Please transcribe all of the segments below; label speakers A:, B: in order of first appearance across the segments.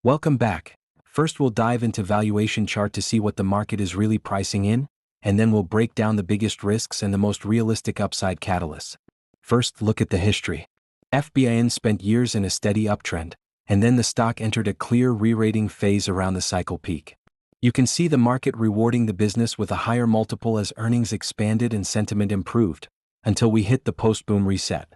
A: Welcome back. First we'll dive into valuation chart to see what the market is really pricing in, and then we'll break down the biggest risks and the most realistic upside catalysts. First, look at the history. FBIN spent years in a steady uptrend, and then the stock entered a clear re-rating phase around the cycle peak. You can see the market rewarding the business with a higher multiple as earnings expanded and sentiment improved, until we hit the post-boom reset.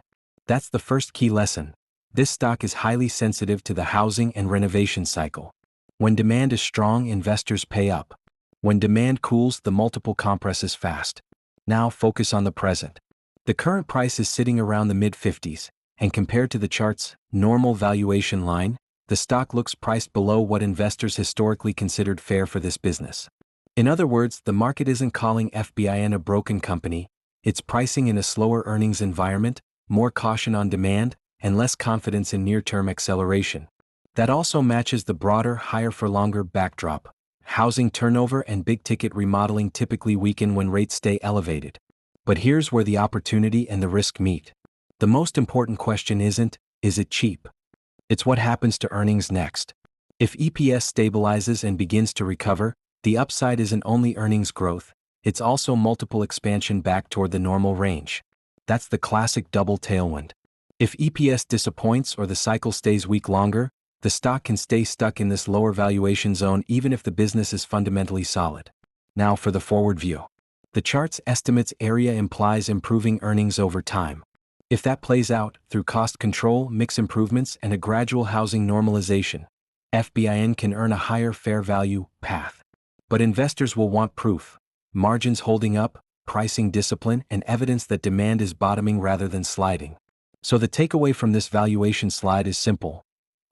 A: That's the first key lesson. This stock is highly sensitive to the housing and renovation cycle. When demand is strong, investors pay up. When demand cools, the multiple compresses fast. Now focus on the present. The current price is sitting around the mid-50s, and compared to the chart's normal valuation line, the stock looks priced below what investors historically considered fair for this business. In other words, the market isn't calling FBIN a broken company, it's pricing in a slower earnings environment, more caution on demand, and less confidence in near-term acceleration. That also matches the broader higher-for-longer backdrop. Housing turnover and big-ticket remodeling typically weaken when rates stay elevated. But here's where the opportunity and the risk meet. The most important question isn't, is it cheap? It's what happens to earnings next. If EPS stabilizes and begins to recover, the upside isn't only earnings growth, it's also multiple expansion back toward the normal range. That's the classic double tailwind. If EPS disappoints or the cycle stays weak longer, the stock can stay stuck in this lower valuation zone even if the business is fundamentally solid. Now for the forward view. The chart's estimates area implies improving earnings over time. If that plays out through cost control, mix improvements, and a gradual housing normalization, FBIN can earn a higher fair value path. But investors will want proof, margins holding up, pricing discipline, and evidence that demand is bottoming rather than sliding. So the takeaway from this valuation slide is simple.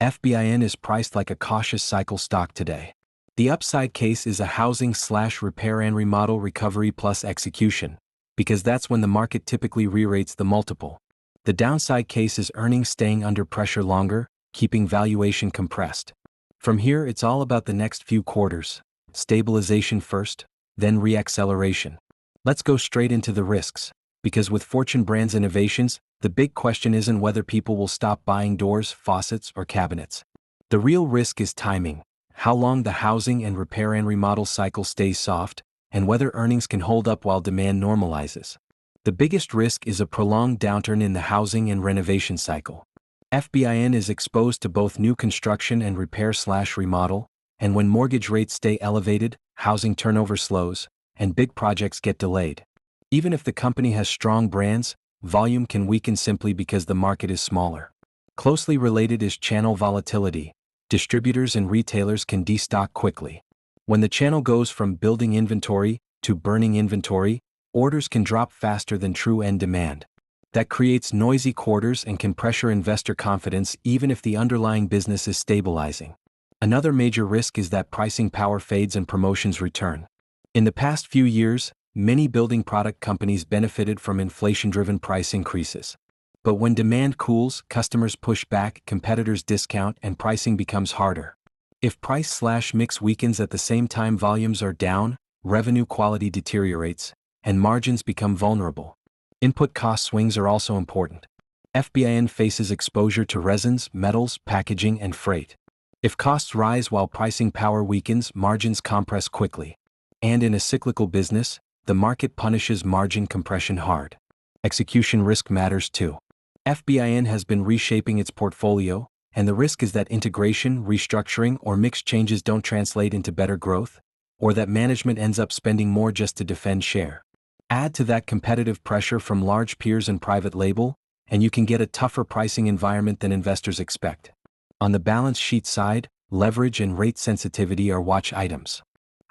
A: FBIN is priced like a cautious cycle stock today. The upside case is a housing/repair and remodel recovery plus execution, because that's when the market typically re-rates the multiple. The downside case is earnings staying under pressure longer, keeping valuation compressed. From here, it's all about the next few quarters. Stabilization first, then re-acceleration. Let's go straight into the risks, because with Fortune Brands innovations, the big question isn't whether people will stop buying doors, faucets, or cabinets. The real risk is timing, how long the housing and repair and remodel cycle stays soft, and whether earnings can hold up while demand normalizes. The biggest risk is a prolonged downturn in the housing and renovation cycle. FBIN is exposed to both new construction and repair/remodel, and when mortgage rates stay elevated, housing turnover slows, and big projects get delayed. Even if the company has strong brands, volume can weaken simply because the market is smaller. Closely related is channel volatility. Distributors and retailers can destock quickly. When the channel goes from building inventory to burning inventory, orders can drop faster than true end demand. That creates noisy quarters and can pressure investor confidence even if the underlying business is stabilizing. Another major risk is that pricing power fades and promotions return. In the past few years, many building product companies benefited from inflation-driven price increases. But when demand cools, customers push back, competitors discount, and pricing becomes harder. If price/mix weakens at the same time volumes are down, revenue quality deteriorates, and margins become vulnerable. Input cost swings are also important. FBIN faces exposure to resins, metals, packaging, and freight. If costs rise while pricing power weakens, margins compress quickly. And in a cyclical business, the market punishes margin compression hard. Execution risk matters too. FBIN has been reshaping its portfolio, and the risk is that integration, restructuring, or mix changes don't translate into better growth, or that management ends up spending more just to defend share. Add to that competitive pressure from large peers and private label, and you can get a tougher pricing environment than investors expect. On the balance sheet side, leverage and rate sensitivity are watch items.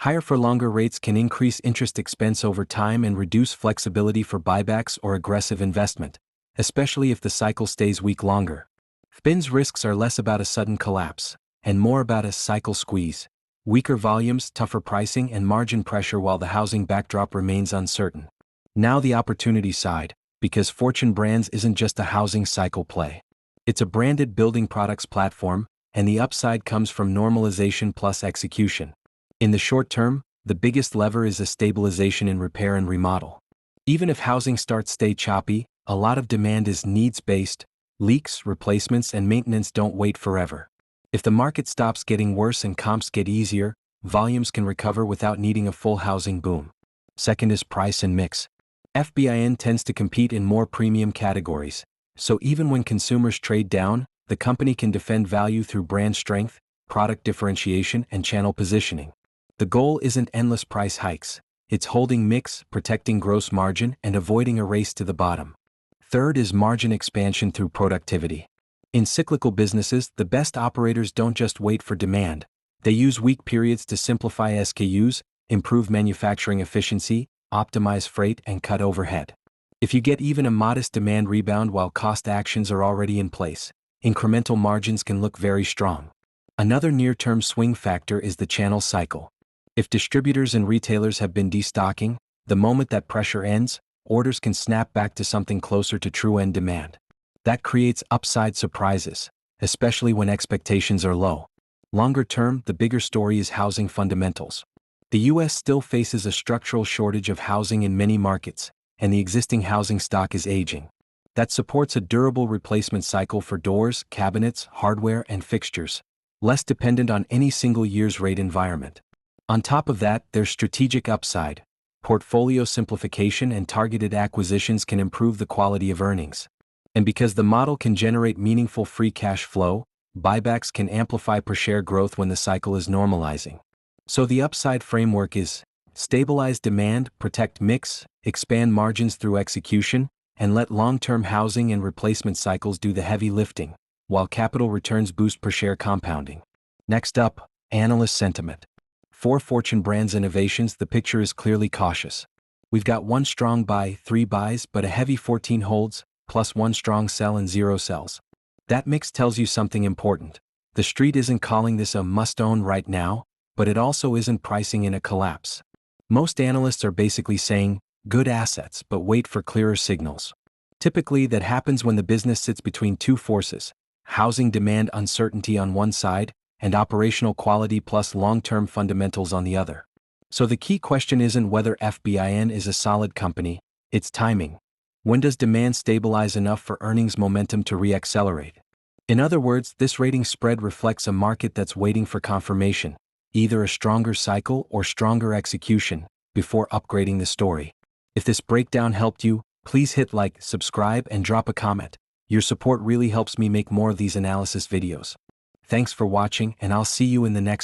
A: Higher for longer rates can increase interest expense over time and reduce flexibility for buybacks or aggressive investment, especially if the cycle stays weak longer. FBIN's risks are less about a sudden collapse, and more about a cycle squeeze. Weaker volumes, tougher pricing, and margin pressure while the housing backdrop remains uncertain. Now the opportunity side, because Fortune Brands isn't just a housing cycle play. It's a branded building products platform, and the upside comes from normalization plus execution. In the short term, the biggest lever is a stabilization in repair and remodel. Even if housing starts stay choppy, a lot of demand is needs-based. Leaks, replacements, and maintenance don't wait forever. If the market stops getting worse and comps get easier, volumes can recover without needing a full housing boom. Second is price and mix. FBIN tends to compete in more premium categories, so even when consumers trade down, the company can defend value through brand strength, product differentiation, and channel positioning. The goal isn't endless price hikes, it's holding mix, protecting gross margin, and avoiding a race to the bottom. Third is margin expansion through productivity. In cyclical businesses, the best operators don't just wait for demand, they use weak periods to simplify SKUs, improve manufacturing efficiency, optimize freight, and cut overhead. If you get even a modest demand rebound while cost actions are already in place, incremental margins can look very strong. Another near-term swing factor is the channel cycle. If distributors and retailers have been destocking, the moment that pressure ends, orders can snap back to something closer to true end demand. That creates upside surprises, especially when expectations are low. Longer term, the bigger story is housing fundamentals. The US still faces a structural shortage of housing in many markets, and the existing housing stock is aging. That supports a durable replacement cycle for doors, cabinets, hardware, and fixtures, less dependent on any single year's rate environment. On top of that, there's strategic upside. Portfolio simplification and targeted acquisitions can improve the quality of earnings. And because the model can generate meaningful free cash flow, buybacks can amplify per share growth when the cycle is normalizing. So the upside framework is: stabilize demand, protect mix, expand margins through execution, and let long-term housing and replacement cycles do the heavy lifting, while capital returns boost per share compounding. Next up, analyst sentiment. For Fortune Brands Innovations, the picture is clearly cautious. We've got one strong buy, 3 buys, but a heavy 14 holds, plus 1 strong sell and 0 sells. That mix tells you something important. The street isn't calling this a must-own right now, but it also isn't pricing in a collapse. Most analysts are basically saying, good assets, but wait for clearer signals. Typically, that happens when the business sits between two forces: housing demand uncertainty on one side, and operational quality plus long-term fundamentals on the other. So the key question isn't whether FBIN is a solid company, it's timing. When does demand stabilize enough for earnings momentum to re-accelerate? In other words, this rating spread reflects a market that's waiting for confirmation, either a stronger cycle or stronger execution, before upgrading the story. If this breakdown helped you, please hit like, subscribe, and drop a comment. Your support really helps me make more of these analysis videos. Thanks for watching, and I'll see you in the next